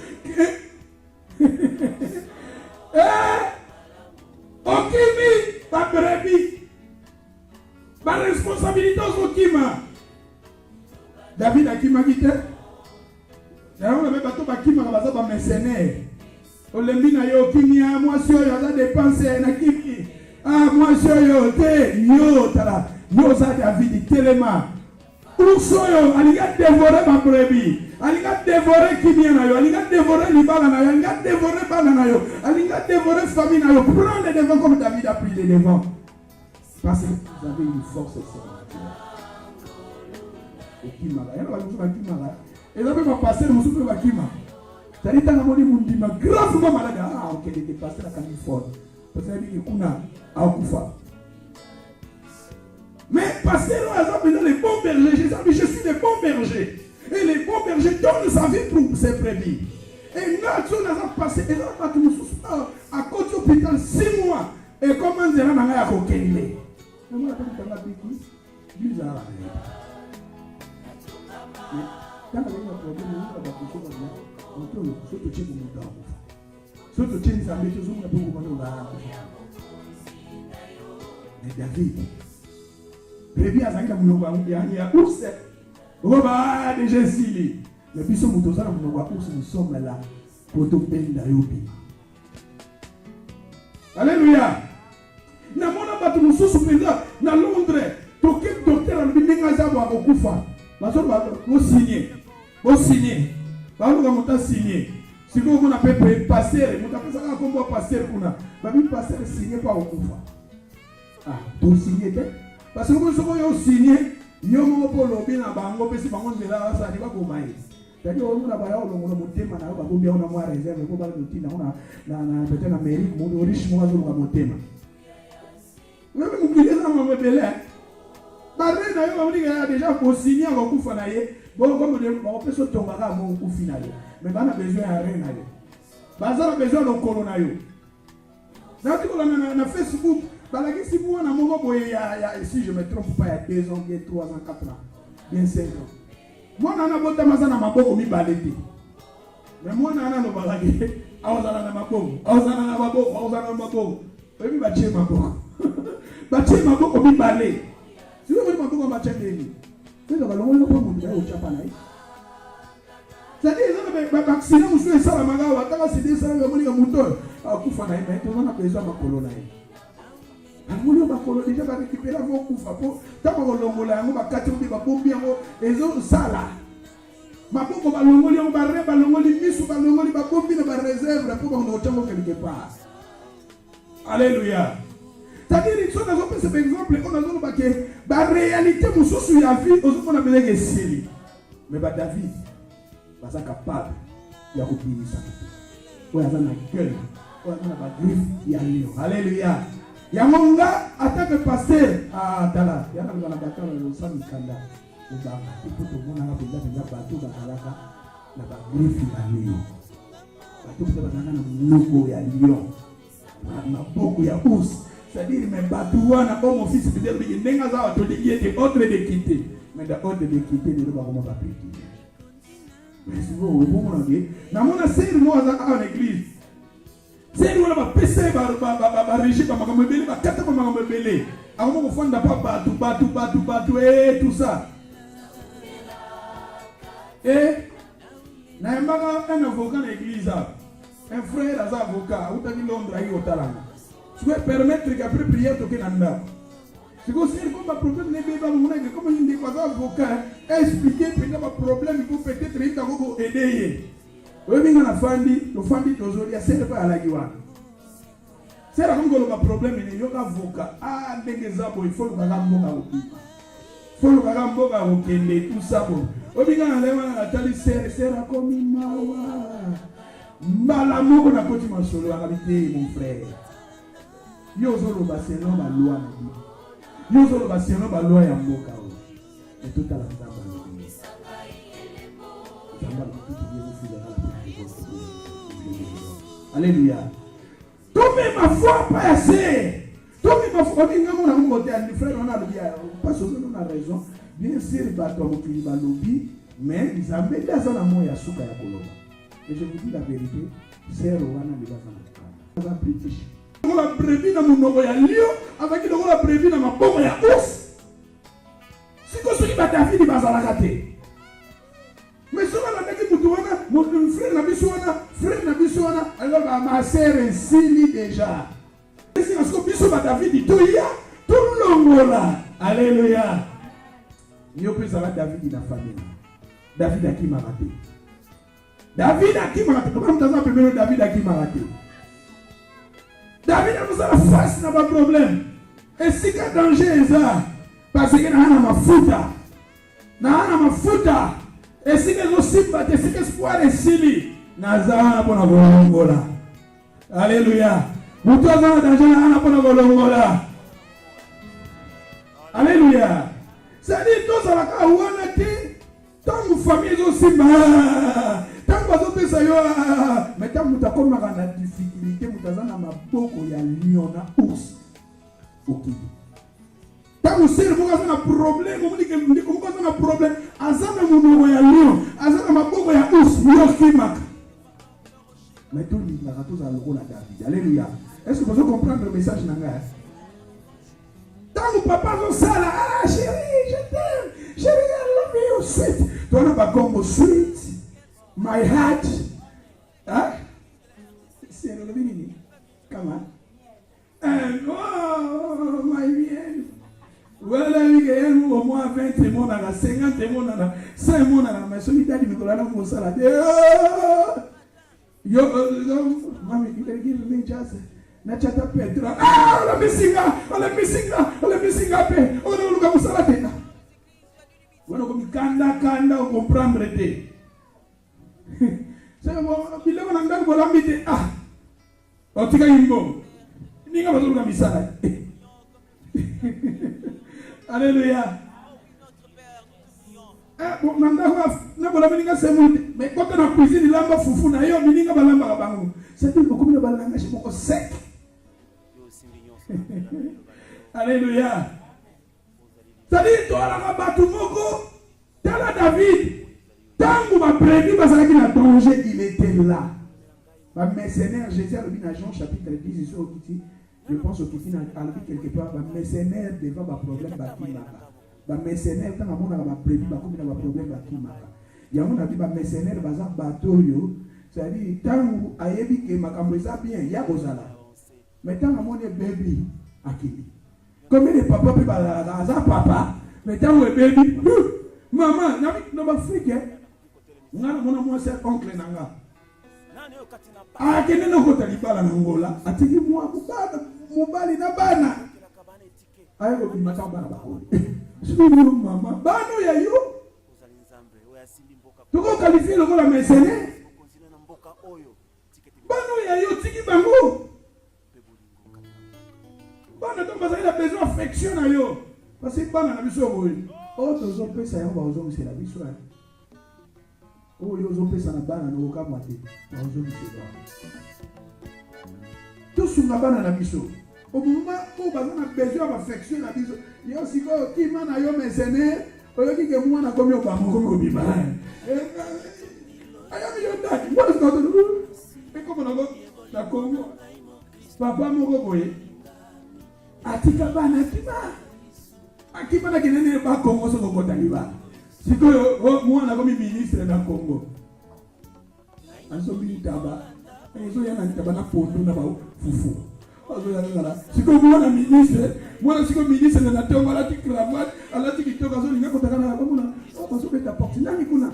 [SPEAKER 1] Okimi pas brevi. Pas responsabilité aux okima. David a kima kite. D'ailleurs, on avait bateau bakima kabaza ba mercenaire. Olembi na yo kimia mwasi oyo aza dépenser na kimi. Ah mwasi oyo te yo tala. Yo za David telema. Oursoyo, il a dévoré ma brebis. Il a dévoré Kimianayo. Il a dévoré Libananayo. Il a dévoré Bananayo. Il a dévoré famille. Prends les devants comme David a pris les devants. Parce que vous avez une force surnaturelle. Et Kimara. Il y a un Kimara. Et là, on va passer le moussou de Kima. C'est-à-dire que on dit gravement malade. Ah, ok, il est passé la Californie. Parce qu'il y a Kuna à Okufa. Mais parce que nous avons les bons bergers, je suis les bons bergers. Et les bons bergers donnent sa vie pour ses brebis. Et nous avons passé, et nous avons à côté de l'hôpital 6 mois. Et comment dire, on a coquillé. Mais moi, je suis bizarre. Mais quand on a un problème, on a des choses on peut se toucher pour nous dans. Se toucher, ça met toujours un peu pour nous dans. Mais David, Prévi à Zanga Mounoba, il y a ours. Roba déjà silé. Mais puis ce moutosa na Mounoba ours, nous sommes là pour te peine d'ayobi. Alléluia. Na mona batu mususu penda na Londres. Toke docteur ngazabo akokufa. Baso ba signer. Bo signer. Ba luka muta signer. Siko kuna pepe passer, muta pesa ka kombo passer kuna. Ba bi passer signer pa okufa. Ah, to signer te. Parce que soko yo signer, yo mo po lobi na bango pesi bango nzela sa di ba ko mai. Tadi on na ba ya olongo motema na ba ko bia ona mo réserve ko ba lutina ona na peut-être na Amérique mo riche mo azulu ka motema. Même mon client ça m'a belé. Barre na yo ba diga déjà pour signer ko kufa na ye. Bon comme de on peut se tomber à mon coup final. Mais bana besoin à rien na yo. Bazara besoin de corona yo. Na ti ko na Facebook, bala ki si moi na mo boye ya si je me trompe pas il y a 2 ans, bien 3 ans, 4 ans, bien 5 ans. Moi na bota mazana maboko mi balete. Mais moi na no balaki. Awazana na maboko. Awazana na maboko, awazana na maboko. Ebi ba che maboko. Ba che maboko mi balé. Si vous voulez maboko ba che ndeni. C'est donc le ko mo ba o chapa na. C'est-à-dire ba vacciner musu esala magawa taka sidi esala yo moni ka muto. Akufa na mais to na besoin makolo na. Amuli bakolo déjà ba récupérer vos kufa po tama ko longola ngo bakati ko ba bombi ngo ezo sala. Maboko ba longoli ngo ba reba longoli misu ba longoli ba bombi na ba réserve pour ba ngo chango quelque part. Alléluia. C'est-à-dire que on a pris cet exemple on a dit que ba réalité mususu ya vie ozo na belege sili. Mais ba David ba sa capable ya kubinisa. Oya za na gueule. Oya na ba griffe ya lion. Alléluia. Yamonga attaque pasteur ah tala yana ngana batala lo sami kanda ba ipoto mona na benda bato bakalaka na ba griffe ya lion bato bazana na mnoko ya lion na boko ya us c'est-à-dire mais bato wana bon mon fils peut-être bien ndenga za bato de ordre de quitter mais da ordre de quitter ne ba comment ba petit mais si vous bon na mona sir mo za en église. C'est nous la PC ba régime ba makambo belé ba kata ba makambo belé avant ko fonda pa batu et tout ça et na mbaka un avocat dans l'église un frère az avocat ou tani Londres ayi otalanga tu peux permettre qu'après prière toke nanda c'est que c'est comme un problème ne beba mon que comme il dit pas avocat expliquer peut-être un problème il faut peut-être il faut aider. Oui, na fandi, to fandi tozoli ya sere pa alagi wana. Sere comme le problème ni yoka avocat. Ah ndenge zabo il faut le mboka okima. Faut le mboka okende tout ça bon. Obinga na lewa na tali sere comme mawa. Mbala moko na koti masolo akabite mon frère. Yo zolo baseno ba loi na. Yo zolo baseno ba loi ya mboka o. Et tout à la nzamba. Alléluia. Tomez ma foi pas assez. Tomez ma foi. On a un côté à frère, on a le bien. Pas sûr on a raison. Bien sûr, bateau qui va lobby, mais ils ont mis ça dans mon yasuka ya koloba. Et je vous dis la vérité, c'est Rowana de la femme. British. On l'a prévu dans mon nogo ya lion, avec on l'a prévu dans ma bombe ya ours. Si qu'on se dit bah David il va s'en rater. Mais si on a dit que mon frère n'a pas besoin, alors ma sœur est ici déjà. Et si on a dit que David dit tout le monde là. Alléluia. Il y a plus de David dans la famille. David a qui m'a raté. David a qui m'a raté. Comment tu as appelé David a qui m'a raté? David a besoin de face, n'a pas de problème. Et si il y a danger, ça, parce qu'il y a ma fouta. Ma fouta. Et si que simba, et si que espoir est sili, nazana pona volongola. Alléluia. Mutu azana danger na pona volongola. Alléluia. C'est-à-dire tous à la kawana te, tant famille zo simba, tant bazo pesa yo, mais tant muta comme na difficulté mutazana maboko ya lion na ours. OK. Quand vous savez pourquoi ça a un problème, vous dites que pourquoi ça a un problème, azana mon ya lion, azana maboko ya ours, yo kimak. Mais tout le monde a tous à l'eau la David. Alléluia. Est-ce que vous pouvez comprendre le message nanga? Quand vos papas ont ça là, ah chérie, je t'aime, chérie, I love you, sweet. Toi, on n'a pas comme sweet, my heart. Hein? C'est le mini. Comment? Oh, my bien. Voilà, il y a au moins 20 20 monana, 50 monana, 5 monana, mais celui qui a dit Nicolas dans mon salade. Yo, mami, il est qui le jazz. Nachata Petra. Ah, la missinga, pe. On a lu comme salade. On a comme kanda, on comprendre te. C'est bon, il est on a ngana bola mite. Ah. O tika yimbo. Ninga bazulu comme salade. Alléluia. Bon, na bola mininga semundi. Mais quand on a cuisine lamba fufu na yo mininga balamba bango. C'est-à-dire beaucoup de balanga chez beaucoup sec. Alléluia. C'est-à-dire toi la batu moko tala David tangu ba prévu bazalaki na danger il était là. Ba mercenaire Jésus a lu dans Jean chapitre 10 sur Okiti. Je pense au Okiti na albi quelque part ba mercenaire devant ba problème ba kimaka. Ba mercenaire tant amona ba prévu ba comme na ba problème ba kimaka. Ya mona bi ba mercenaire baza bateau yo. C'est-à-dire tangu ayebi ke makambo eza bien ya bozala. Mais tant amona baby akili. Comme les papas peut baza papa, mais tant où baby maman na ba Afrique ngana mona moi c'est oncle nanga. Ah kene no kota libala na ngola atiki moi mobali na bana. Ayo bi matamba na bakoli. Sibi mama bano ya yo. Tuko qualifier le la mercenaire. Bano ya yo tiki bango. Bano to bazali la besoin affection na yo. Parce que bana na biso boy. Oh tozo pesa yo ba ozo c'est la biso. Oh yo ozo pesa na bana no ka mate. Ba ozo biso. Tout sur la bana na biso. Au moment où bazana besoin d'affection na biso. Yo siko ki mana yo mercenaire. Oyo ki ke mwana komi o ba mo komi o bima. Ayami yo dad. What is going on? Et comme on a la Congo, papa moko boye, atika bana akiba na kinene ba Congo so ko taliba. Sikoyo mwana komi ministre na Congo. Anso bi taba, enzo yana taba na pondo na ba fufu. Ozo yana ngala. Sikoyo mwana ministre na tongo la tikravate, ala tikitoka zo linga kotaka na komuna. O baso beta porte nani kuna.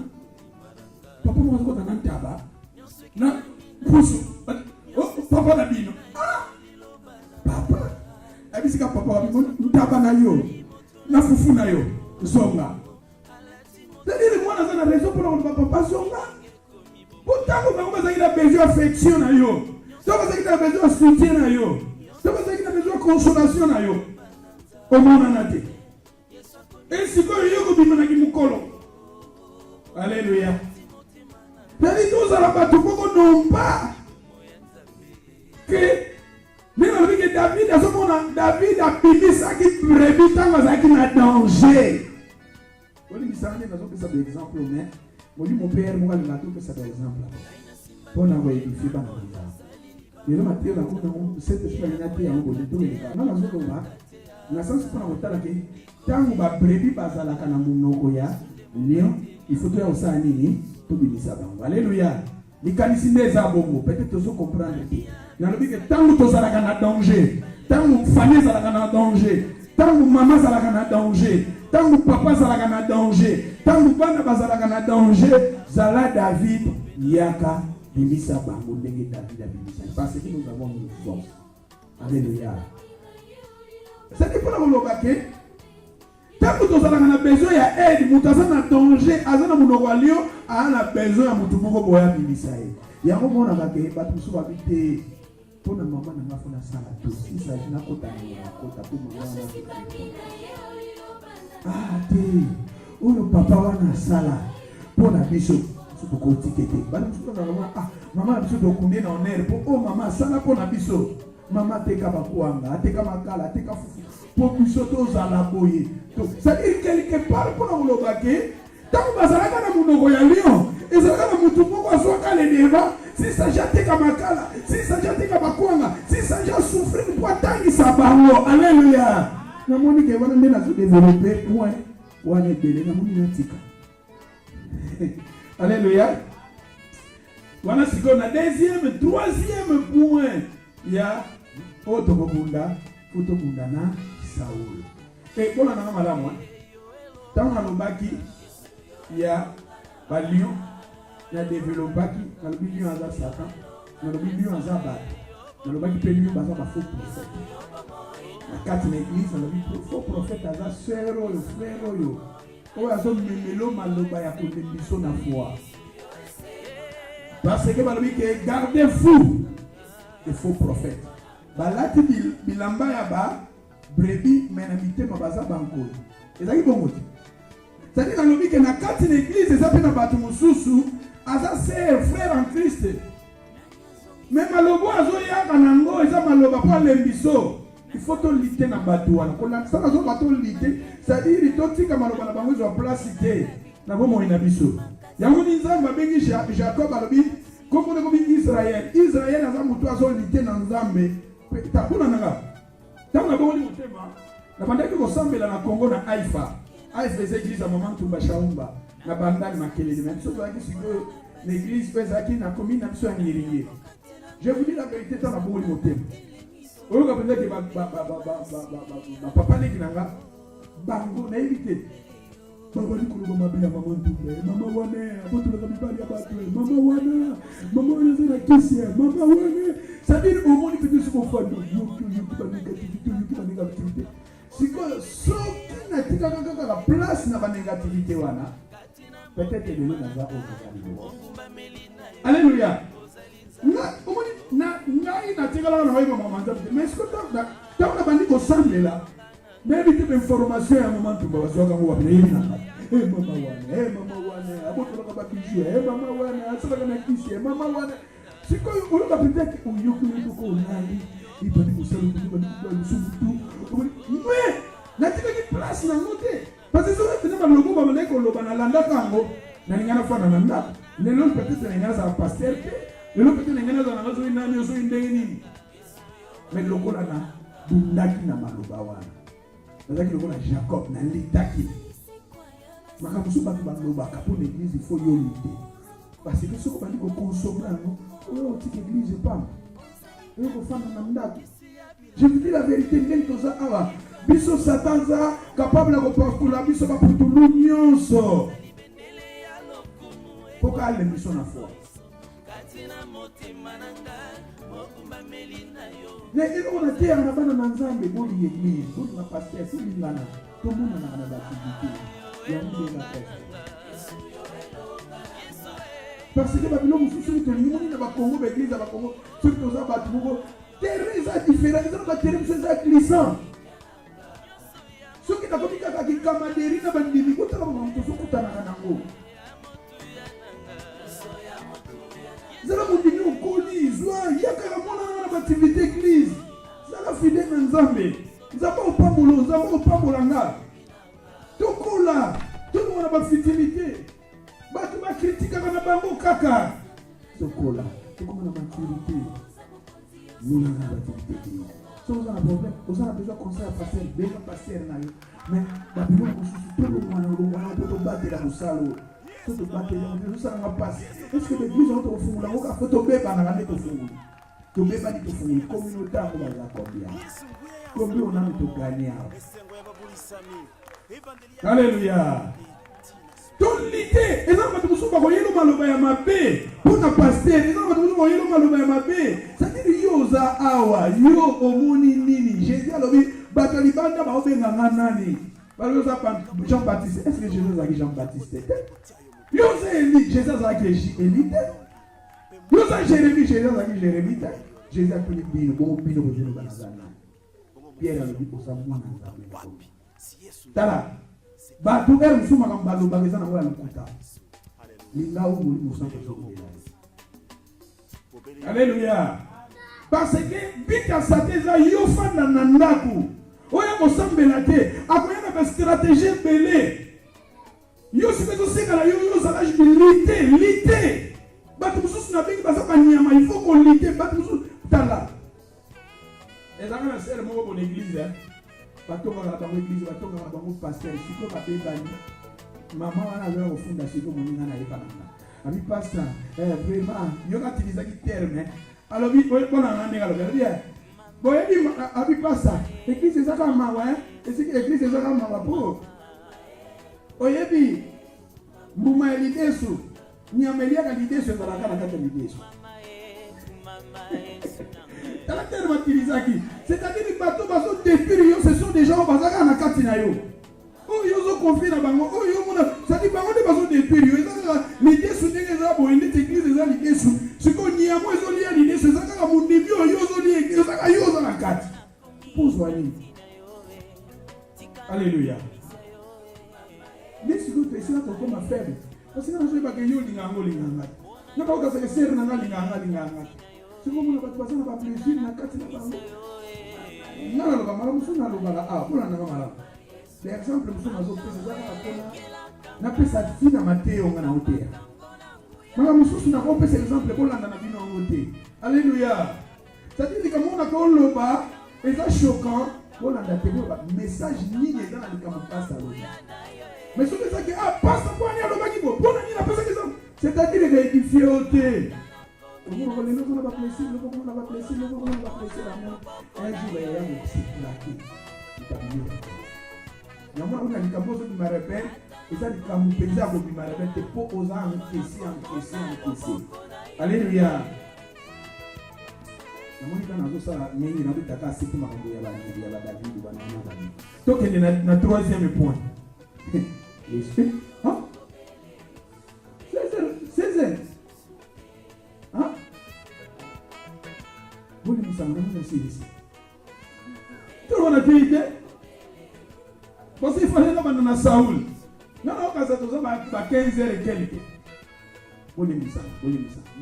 [SPEAKER 1] Papa mo zo kotana taba. Na puso. Oh, papa na bino. Ah! Papa. Abisika papa wa bino ntaba na yo. Na fufu na yo. Zonga. C'est-à-dire moi dans une raison pour le papa zonga. Pourtant vous avez besoin d'affection na yo. Vous avez besoin de soutien na yo. Vous avez besoin de consolation na yo. Au monde en ate. Et si quoi yo ko bimana ki mukolo. Alléluia. C'est-à-dire tous à la batu koko non pas que même avec David à ce moment David a pillé ça qui prévu tant que ça qui n'a danger. On dit ça on a ça exemple mais mon père moi le matin que ça par exemple pour na voyer du fiba na. Et le matin la coup cette chose là n'a en bonne tout les gars. Non zo ba na sens pour na otala ke tant ba prévu bazala kana munoko ya lion il faut faire ça nini tout binisa bango. Alléluia. Les canisiers des abomos, peut-être que vous comprenez. Il y a le que tant que vous avez un danger, tant que famille avez un danger, tant que maman avez un danger, tant que papa avez un danger, tant que bana avez un danger, Zala David, Yaka, Bimisa Bango, David Abimisa. Parce que nous avons une force. Alléluia. C'est pour le baquet. Tant que vous avez besoin d'aide, vous avez un danger, vous avez besoin de mutu moko boya bibisaye. Ya ko mona ka ke batu so babite pona mama na ngafu na sala to si sa jina kota na kota po mwana. Ah te uno papa wana sala pona biso so ko tikete. Bana so na mama mama biso do kunde na onere po o mama sala pona biso. Mama teka bakuanga, teka makala, teka fufu. Po biso to zala boye. To ça dit quelque part pona ulobake. Tant que vous avez un monoko ya lion, et vous avez un monoko à soi quand les débats, si ça jette comme makala, si ça jette comme makwanga, si ça jette souffrir pour attendre ça bango. Alléluia. Na moni ke wana ndena zo développer point wana belé na moni natika. Alléluia. Wana siko na deuxième, troisième point ya otokobunda, otokobunda na Saul. Et voilà na malamu. Tant il y a un lion, il y a développé qui, il y a un Satan, il y a un Zabat, il y a un faux prophète. La carte de l'église, il y a un faux prophète, il y a un sœur, un frère, il y a un foi. Parce que gardez-vous des faux prophètes. Balati bilamba ya ba brebi menamite mabaza banko. Ezaki bongo. C'est-à-dire dans le que na kati l'église ça peut na batu mususu aza c'est frère en Christ. Mais malobo azoya kanango eza maloba pa lembiso. Il faut to liter na batu wana. Ko la sana zo bato liter, c'est-à-dire to tika maloba na bango zo place té. Na bomo ina biso. Yango ni nzamba bengi Jacob alobi comme on est Israël. Israël a mutu azoliter na nzambe. Tabuna nanga. Tabuna bongo ni mutema. Na bandaki ko sambela na Congo na Haifa. Haifa c'est église à moment tumba shaumba. Na bandani makelele. Même so zaki siko l'église fezaki na commune na biso ya Nyiringi. Je vous dis la vérité dans la bongo ni mutema. Oyo ka penza ke ba papa leki nanga bango na éviter. Baba ni kulo mama bia mama ntumbe mama wane abotola ka bibali ya batu mama wane zana kisi mama wane sabiri omoni petit sur fando yuki ba négativité siko soki na tika kaka la place na ba négativité wana peut-être que nous naza au alléluia na omoni na ngai na tika la na waiba mama ntumbe mais siko ta na bandi ko semble là. Mais il y a une information à un moment où on va voir que maman wane, abotola ka bakiju, maman wane, asaka na kisi, maman wane. C'est quoi on va peut-être que on yoko ko nali, il peut dire ça le tout. Mais la tika ki place na note. Parce que ça c'est na logo ba mane ko loba na landa kango, na ngana fana na nda. Le long peut-être na ngana za pasteur, le long peut-être na ngana za na zo inani zo indeni. Mais logo la na bundaki na maloba wana. Parce que le Jacob n'a l'étaki. Ma camusu batu baloba pour l'église il faut y lutter. Parce que ce qu'on dit qu'on consomme là, oh petite église pas. Et qu'on fait dans mandate. Je vous dis la vérité, même tout ça awa. Biso satanza capable de pour la biso pas pour tout l'union so. Pourquoi les missions na foi? Mais on a dit à la bande d'ensemble, bon l'église, bon la pasteur, tout le monde tout le monde a l'activité. Il y a une parce que Babylone, vous souvenez que le monde n'a pas Congo, l'église n'a pas Congo, ceux qui ont battu, terrain différent, ils ont pas terrain, c'est glissant. Ceux qui n'ont pas dit que Kamaderi n'a pas dit que tu as un peu Zala mundini okoli zwa yaka mona na activité église. Zala fidèle na Nzambe. Nzamba opambola, Nzamba opambolanga. Tokola, tout le monde a pas fidélité. Batu ba critique na bango kaka. Tokola, tout le monde a maturité. Nous na activité. So on a un problème, on a besoin conseil à passer, besoin passer na yo. Mais Babylone ko tout le monde a battre la musalo. Tout le monde ça va passer. Est-ce que l'église est au fond là ou à photo bébé dans la au fond. To bébé dit au fond communauté on va la combien. Combien on a tout gagner. Alléluia. Toute l'idée, et ça va te souba ko yelo maloba ya mabe. Pour na pasteur, et ça va te souba ko yelo maloba ya mabe. Ça dit yo za awa, yo omoni nini. Jésus alobi batalibanda ba obenga nani. Parce que Jean-Baptiste, est-ce que Jésus a dit Jean-Baptiste? Yo c'est Élie, Jésus a dit Élie. Yo c'est Jérémie, Jésus a dit Jérémie. Jésus a dit Bino, bon Bino pour Jésus Banazana. Pierre a dit pour ça, moi Nazana. Tala, ba tout er musuma kamba lo bageza na wala mkuta. Linga ou musa kwa Alléluia. Parce que bika sateza yo fanda na ndaku. Oya kosambela te, akoya na stratégie belé. Yo sipezo seka yo zala lité. Batu mususu na bingi basa kanyama, il faut qu'on lité, batu mususu tala. Ezaka na sel mo pour l'église hein. Batonga na bango église, batonga na bango pasteur, siko ba bebani. Maman wana zo ko funda siko moninga na yepa nanga. Ami pasteur, vraiment, yo ka utiliser ki terme. Alors bi bona na ndeka lo bien. Boye bi abi pasteur, église ezaka mawa hein. Église ezaka mawa po. Oyebi, mbuma lidesu, nyamelia ka lidesu ezalaka na kati ya lidesu. Caractère matilisaki, c'est-à-dire que bato baso détruire, ce sont des gens bazaka na kati na yo. Oh yo zo confier na bango, oh yo mona, ça dit bango de baso détruire, ezaka lidesu ndenge za boyende église eza lidesu. Siko nyamo ezo lia lidesu, ezaka mu nibi yo zo lia, ezaka yo zo na kati. Pose wani. Alléluia. Mais si vous pensez que comme faible, parce que je ne sais pas que yo lingango linganga. Na ba ka se na linganga. Si vous voulez pas passer na plaisir na kati na bango. Na lo ba malamu suna lo bala ah, pour na malamu. L'exemple musu na zo pesa za na pesa fina mateo ngana hotea. Malamu suna ko pesa exemple pour landa na bino ngote. Alléluia. Ça dit que mon ko lo ba est choquant pour landa te ba message ni dans la kamukasa lo. Mais ce que ça que ah passe pour aller à l'obaki bon pour ni la pesa que ça. C'est-à-dire que édifier hoté. Un jour, il y a un plaisir, alléluia. Troisième point. Vous ne savez pas ici. Tout le monde a dit, parce qu'il fallait que Saoul. Non, quand ça va 15 heures et quelques. Vous ne savez pas.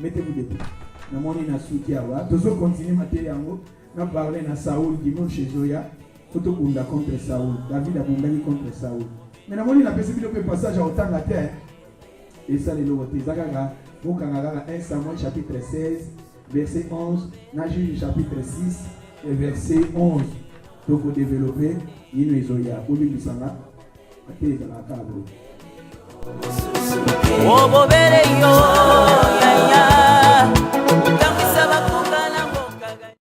[SPEAKER 1] Mettez-vous debout. Nous avons soutien. Nous allons continuer à nous parler de Saoul qui monte chez Zoya. Photo contre Saoul. David a bombé contre Saoul. Mais nous avons la possibilité de passage à autant la terre. Et ça, les lots. Vous avez 1 Samuel chapitre 16. Verset 11, Najib chapitre 6 et verset 11. Donc, vous développez, il nous a dit, il